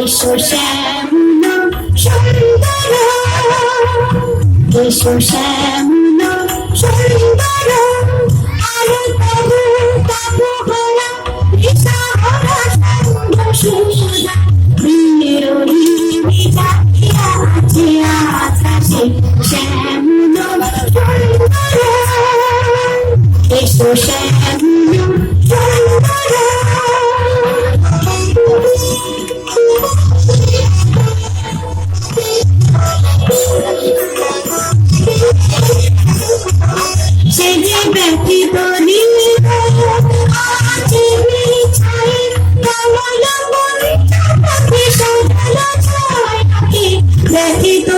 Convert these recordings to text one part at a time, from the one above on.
এসো শ্যামল সুন্দর, এসো শ্যামল সুন্দর, আলো তবু তাপহরা দিশাহারা সান্ধ্য সুধা, বিরোহী জাগিয়া আছে আকাশে শ্যামল সুন্দর, এসো শ্যামল সুন্দর। সে যে ব্যথিত আছে বিছায়ে কমল মনটাকে সাজালো ছায়াকে, ব্যথিত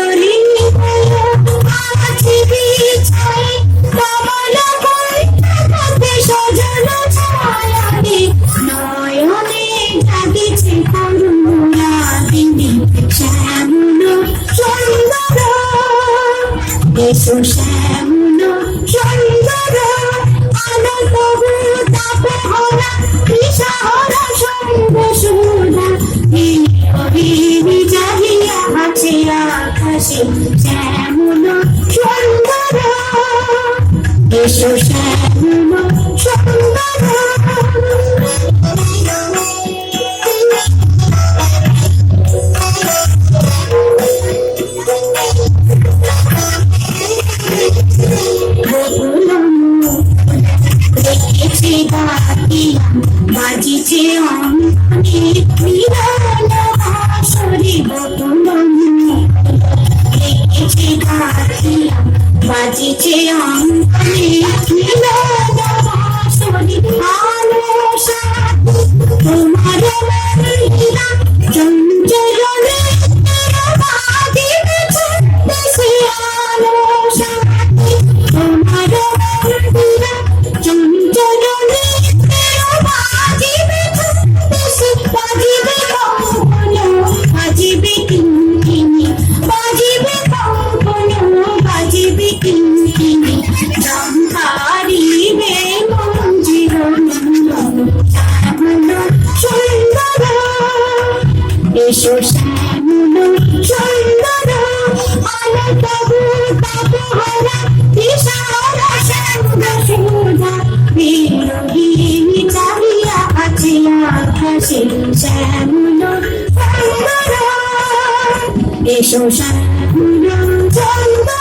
আছে বিছায়ে কমল মনটাকে সাজালো ছায়াকে, নয়নে জাগিছে করুণা দিনে শ্যামল সুন্দর, এসো শ্যামল সুন্দর, আলো তবু তাপহরা দিশাহারা সান্ধ্য সুধা, বিরোহী জাগিয়া আছে আকাশে শ্যামল সুন্দর, এসো শ্যামল সুন্দর। দেখেছি ডাকিলাম বাজিছে অঙ্গনে মিলন হাসরে বকুল, দেখেছি ডাকিলাম বাজিছে অঙ্গনে মিলন হাসরে, আলো সাথী তোমার মহিলা চঞ্চলে বাজিবে ছন্দে, আলো সাথী তোমার মহিলা চঞ্চলে বাজিবে ছন্দে, বাজিবে কঙ্কণ বাজিবে কিঙ্কিণী, বাজিবে কঙ্কণ বাজিবে কিঙ্কিণী, গাম্ভারিবে মঞ্জির নন্দন শ্যামল সুন্দর, এসো শ্যামল সুন্দর, আলো তবু তাপহরা দিশাহারা সান্ধ্য সুধা, বিরোহী জাগিয়া আছে আকাশে শ্যামল সুন্দর, এসো শ্যামল সুন্দর।